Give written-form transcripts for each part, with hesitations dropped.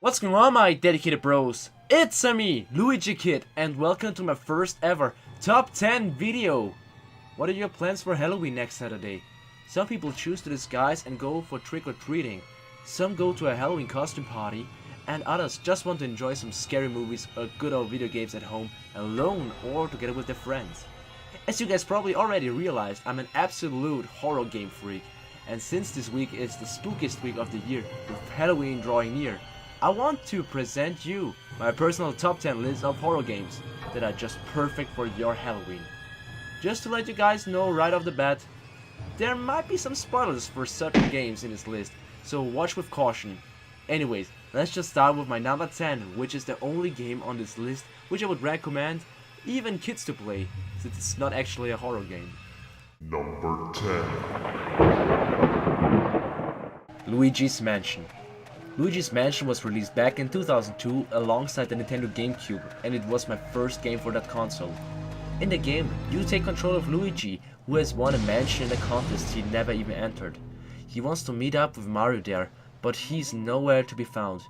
What's going on, my dedicated bros? It's me, Luigikid, and welcome to my first ever top 10 video. What are your plans for Halloween next Saturday? Some people choose to disguise and go for trick-or-treating. Some go to a Halloween costume party, and others just want to enjoy some scary movies or good old video games at home, alone or together with their friends. As you guys probably already realized, I'm an absolute horror game freak, and since this week is the spookiest week of the year, with Halloween drawing near, I want to present you my personal top 10 list of horror games that are just perfect for your Halloween. Just to let you guys know right off the bat, there might be some spoilers for certain games in this list, so watch with caution. Anyways, let's just start with my number 10, which is the only game on this list which I would recommend even kids to play, since it's not actually a horror game. Number 10. Luigis Mansion. Luigis Mansion was released back in 2002 alongside the Nintendo GameCube, and it was my first game for that console. In the game, you take control of Luigi, who has won a mansion in a contest he never even entered. He wants to meet up with Mario there, but he's nowhere to be found.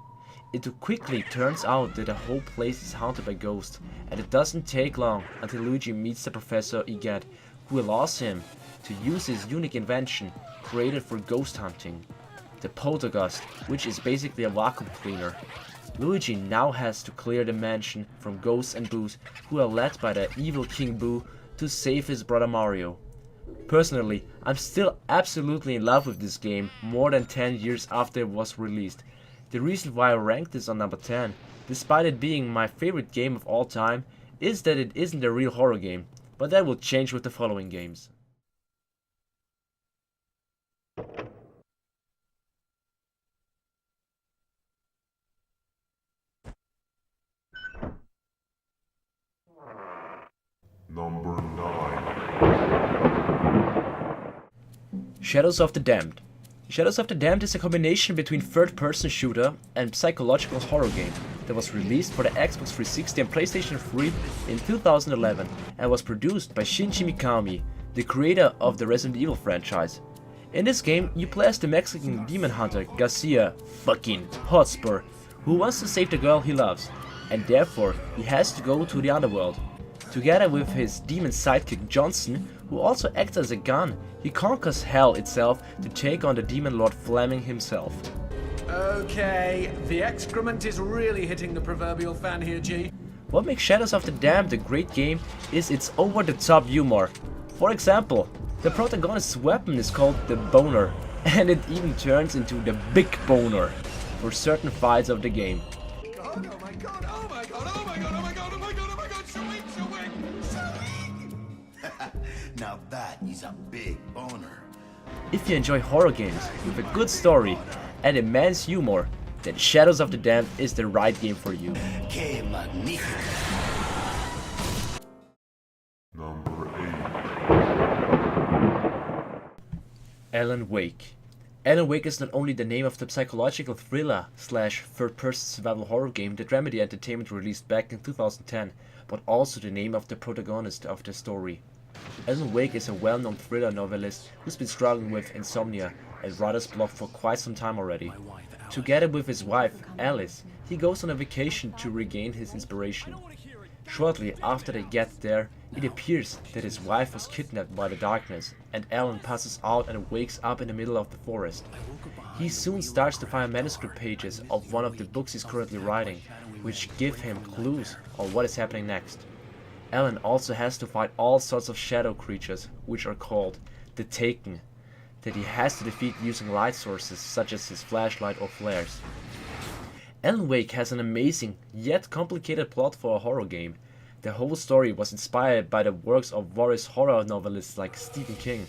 It quickly turns out that the whole place is haunted by ghosts, and it doesn't take long until Luigi meets the Professor Igad, who allows him to use his unique invention created for ghost hunting, the Poltergust, which is basically a vacuum cleaner. Luigi now has to clear the mansion from ghosts and boos who are led by the evil King Boo to save his brother Mario. Personally, I'm still absolutely in love with this game more than 10 years after it was released. The reason why I ranked this on number 10, despite it being my favorite game of all time, is that it isn't a real horror game, but that will change with the following games. Number 9. Shadows of the Damned. Shadows of the Damned is a combination between third-person shooter and psychological horror game that was released for the Xbox 360 and PlayStation 3 in 2011 and was produced by Shinji Mikami, the creator of the Resident Evil franchise. In this game, you play as the Mexican demon hunter Garcia fucking Hotspur, who wants to save the girl he loves, and therefore he has to go to the underworld. Together with his demon sidekick Johnson, who also acts as a gun, he conquers hell itself to take on the demon lord Fleming himself. Okay, the excrement is really hitting the proverbial fan here, G. What makes Shadows of the Damned a great game is its over-the-top humor. For example, the protagonist's weapon is called the Boner, and it even turns into the Big Boner for certain fights of the game. Oh my god, oh my god, oh my god, oh my god, oh my god, oh my god, Shawik. Now that is a big boner. If you enjoy horror games with a good story and immense humor, then Shadows of the Damned is the right game for you. Que magnifico. Number 8. Alan Wake. Alan Wake is not only the name of the psychological thriller / third-person survival horror game that Remedy Entertainment released back in 2010, but also the name of the protagonist of the story. Alan Wake is a well-known thriller novelist who's been struggling with insomnia and writer's block for quite some time already. Together with his wife, Alice, he goes on a vacation to regain his inspiration. Shortly after they get there, it appears that his wife was kidnapped by the darkness, and Alan passes out and wakes up in the middle of the forest. He soon starts to find manuscript pages of one of the books he's currently writing, which give him clues on what is happening next. Alan also has to fight all sorts of shadow creatures, which are called the Taken, that he has to defeat using light sources such as his flashlight or flares. Alan Wake has an amazing, yet complicated plot for a horror game. The whole story was inspired by the works of various horror novelists like Stephen King.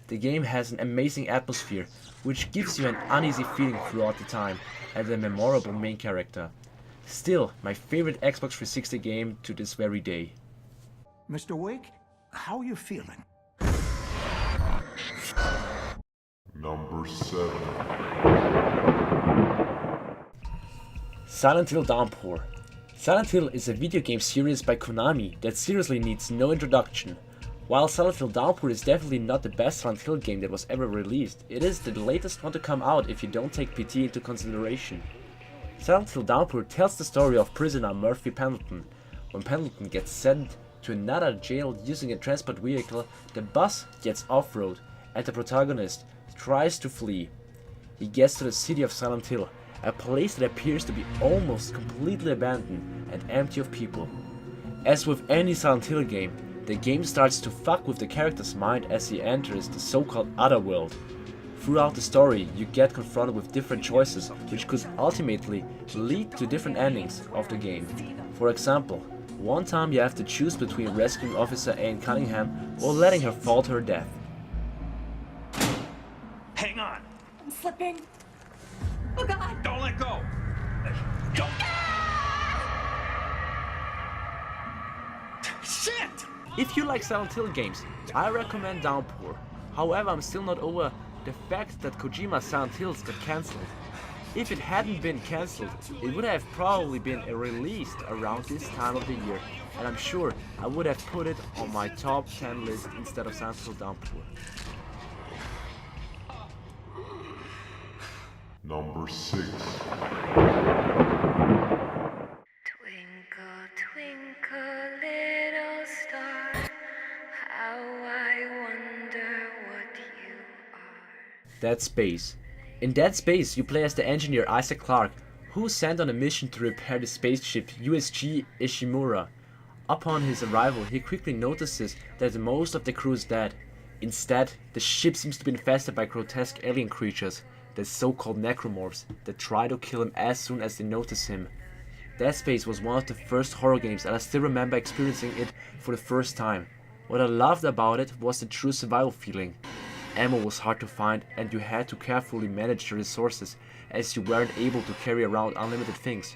The game has an amazing atmosphere, which gives you an uneasy feeling throughout the time, and a memorable main character. Still, my favorite Xbox 360 game to this very day. Mr. Wake, how are you feeling? Number 7. Silent Hill Downpour. Silent Hill is a video game series by Konami that seriously needs no introduction. While Silent Hill Downpour is definitely not the best Silent Hill game that was ever released, it is the latest one to come out if you don't take PT into consideration. Silent Hill Downpour tells the story of prisoner Murphy Pendleton. When Pendleton gets sent to another jail using a transport vehicle, the bus gets off-road and the protagonist tries to flee. He gets to the city of Silent Hill, a place that appears to be almost completely abandoned and empty of people. As with any Silent Hill game, the game starts to fuck with the character's mind as he enters the so-called Otherworld. Throughout the story, you get confronted with different choices, which could ultimately lead to different endings of the game. For example, one time you have to choose between rescuing Officer Anne Cunningham or letting her fall to her death. Hang on! I'm slipping. Oh God! Don't let go! Don't! Shit! If you like Silent Hill games, I recommend Downpour. However, I'm still not over the fact that Kojima's Silent Hills got cancelled. If it hadn't been cancelled, it would have probably been released around this time of the year, and I'm sure I would have put it on my top 10 list instead of Silent Hill Downpour. Number 6. Twinkle, twinkle, little star, how I wonder what you are. Dead Space. In Dead Space, you play as the engineer Isaac Clarke, who is sent on a mission to repair the spaceship USG Ishimura. Upon his arrival, he quickly notices that most of the crew is dead. Instead, the ship seems to be infested by grotesque alien creatures, the so-called necromorphs, that try to kill him as soon as they notice him. Dead Space was one of the first horror games, and I still remember experiencing it for the first time. What I loved about it was the true survival feeling. Ammo was hard to find, and you had to carefully manage your resources, as you weren't able to carry around unlimited things.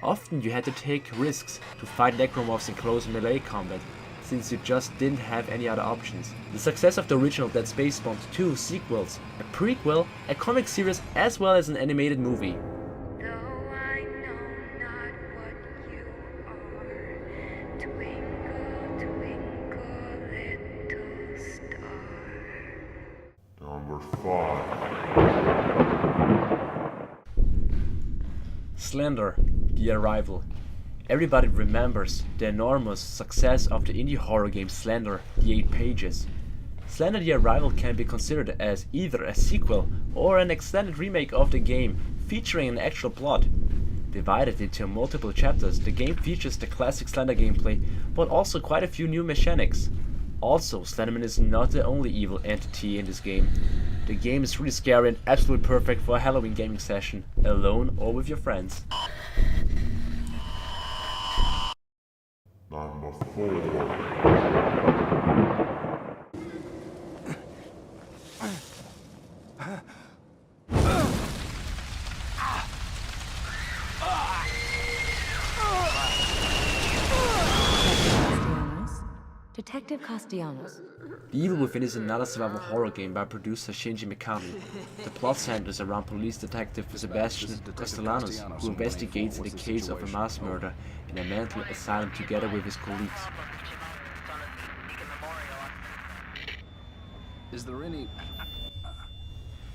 Often you had to take risks to fight necromorphs in close melee combat, since you just didn't have any other options. The success of the original Dead Space spawned 2 sequels, a prequel, a comic series, as well as an animated movie. Though I know not what you are, twinkle, twinkle, little star. Number 5. Slender The Arrival. Everybody remembers the enormous success of the indie horror game Slender The 8 Pages. Slender The Arrival can be considered as either a sequel or an extended remake of the game, featuring an actual plot. Divided into multiple chapters, the game features the classic Slender gameplay, but also quite a few new mechanics. Also, Slenderman is not the only evil entity in this game. The game is really scary and absolutely perfect for a Halloween gaming session, alone or with your friends. Number 4. Detective Castellanos. The Evil Within is another survival horror game by producer Shinji Mikami. The plot centers around police detective Sebastian Castellanos, who investigates the case of a mass murder in a mental asylum together with his colleagues. Is there any...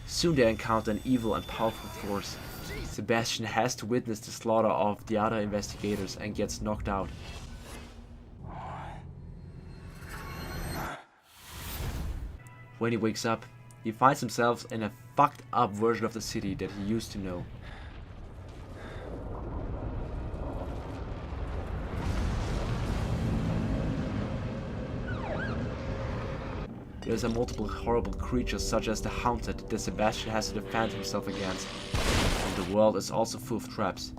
Soon they encounter an evil and powerful force. Sebastian has to witness the slaughter of the other investigators and gets knocked out. When he wakes up, he finds himself in a fucked up version of the city that he used to know. There's a multiple horrible creatures such as the Haunted that Sebastian has to defend himself against. And the world is also full of traps.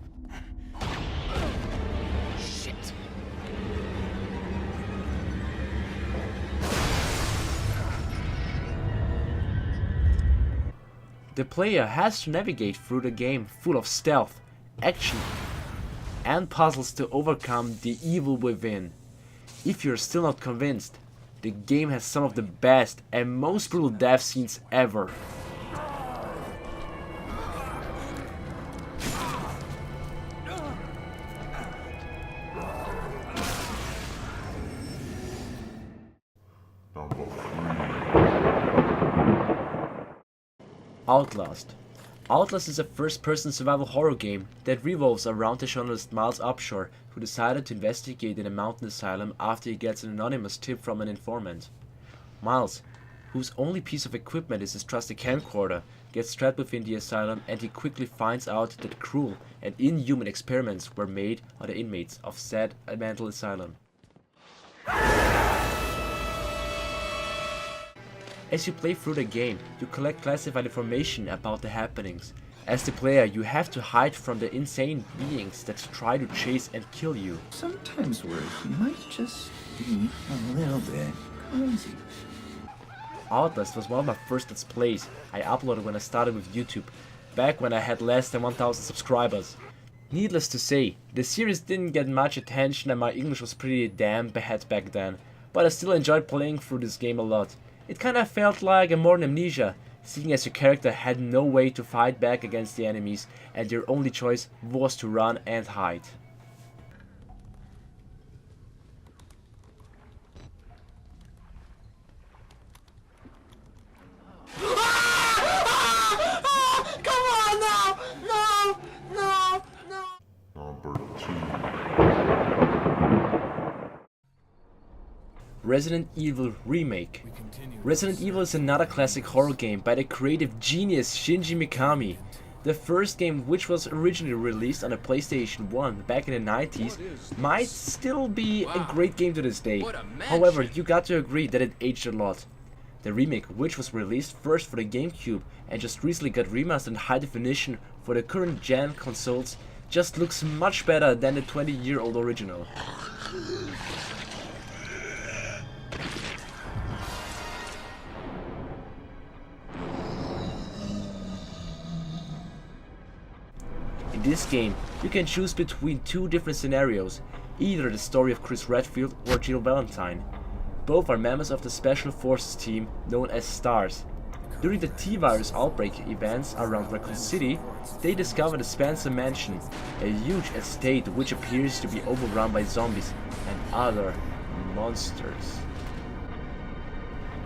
The player has to navigate through the game full of stealth, action, and puzzles to overcome the evil within. If you're still not convinced, the game has some of the best and most brutal death scenes ever. Number 3. Outlast. Outlast is a first-person survival horror game that revolves around the journalist Miles Upshur, who decided to investigate in a mountain asylum after he gets an anonymous tip from an informant. Miles, whose only piece of equipment is his trusty camcorder, gets trapped within the asylum, and he quickly finds out that cruel and inhuman experiments were made on the inmates of said mental asylum. As you play through the game, you collect classified information about the happenings. As the player, you have to hide from the insane beings that try to chase and kill you. Sometimes words might just be a little bit crazy. Outlast was one of my first Let's Plays I uploaded when I started with YouTube, back when I had less than 1000 subscribers. Needless to say, the series didn't get much attention and my English was pretty damn bad back then, but I still enjoyed playing through this game a lot. It kinda felt like a modern Amnesia, seeing as your character had no way to fight back against the enemies and your only choice was to run and hide. Number 2. Resident Evil Remake. Resident Evil is another classic horror game by the creative genius Shinji Mikami. The first game, which was originally released on the PlayStation 1 back in the 90s, might still be a great game to this day. However, you got to agree that it aged a lot. The remake, which was released first for the GameCube and just recently got remastered in high definition for the current gen consoles, just looks much better than the 20-year-old original. In this game, you can choose between two different scenarios, either the story of Chris Redfield or Jill Valentine. Both are members of the Special Forces team known as STARS. During the T-Virus outbreak events around Raccoon City, they discover the Slender Mansion, a huge estate which appears to be overrun by zombies and other monsters.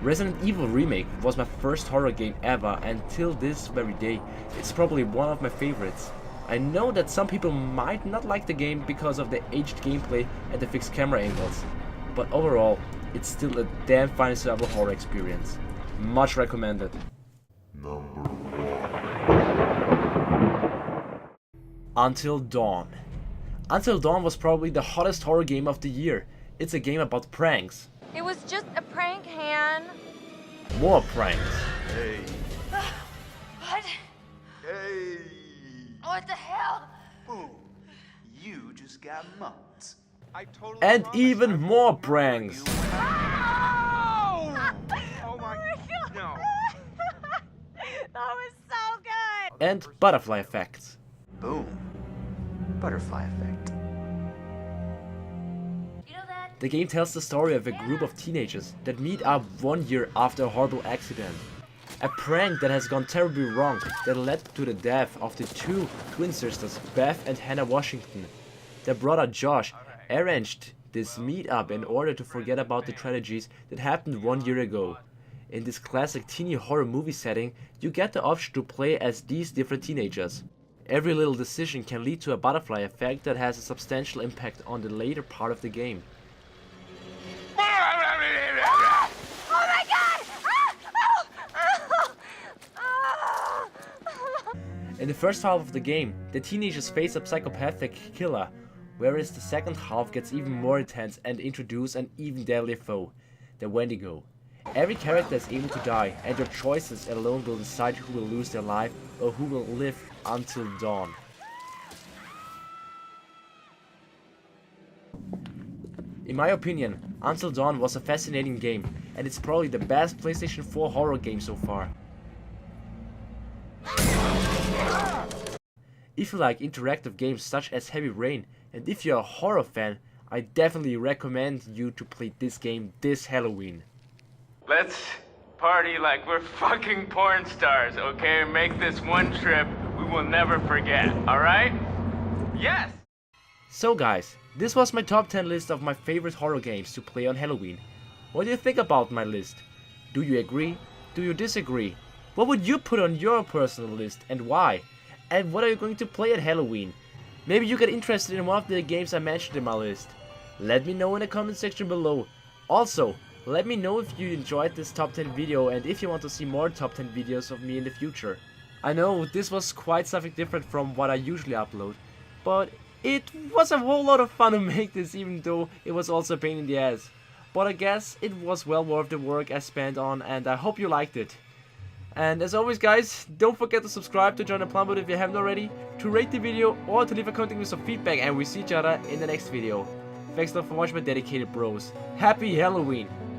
Resident Evil Remake was my first horror game ever, and till this very day, it's probably one of my favorites. I know that some people might not like the game because of the aged gameplay and the fixed camera angles, but overall, it's still a damn fine survival horror experience. Much recommended. Number 1. Until Dawn. Until Dawn was probably the hottest horror game of the year. It's a game about pranks. It was just a prank, Han. More pranks. Hey. What? Hey. What the hell? Boom. You just got mugged. And even more pranks. Oh my... No. That was so good. And butterfly effects. Boom. Butterfly effect. You know that? The game tells the story of a group of teenagers that meet up 1 year after a horrible accident. A prank that has gone terribly wrong that led to the death of the two twin sisters, Beth and Hannah Washington. Their brother Josh arranged this meet-up in order to forget about the tragedies that happened 1 year ago. In this classic teeny horror movie setting, you get the option to play as these different teenagers. Every little decision can lead to a butterfly effect that has a substantial impact on the later part of the game. Oh my god! In the first half of the game, the teenagers face a psychopathic killer, whereas the second half gets even more intense and introduce an even deadlier foe, the Wendigo. Every character is able to die, and your choices alone will decide who will lose their life or who will live until dawn. In my opinion, Until Dawn was a fascinating game, and it's probably the best PlayStation 4 horror game so far. If you like interactive games such as Heavy Rain, and if you're a horror fan, I definitely recommend you to play this game this Halloween. Let's party like we're fucking porn stars, okay? Make this one trip we will never forget, alright? Yes! So guys, this was my top 10 list of my favorite horror games to play on Halloween. What do you think about my list? Do you agree? Do you disagree? What would you put on your personal list and why? And what are you going to play at Halloween? Maybe you get interested in one of the games I mentioned in my list. Let me know in the comment section below. Also, let me know if you enjoyed this top 10 video and if you want to see more top 10 videos of me in the future. I know this was quite something different from what I usually upload, but it was a whole lot of fun to make this, even though it was also a pain in the ass. But I guess it was well worth the work I spent on, and I hope you liked it. And as always guys, don't forget to subscribe to join the Plumbers if you haven't already, to rate the video or to leave a comment with some feedback, and we see each other in the next video. Thanks a lot for watching my dedicated bros. Happy Halloween!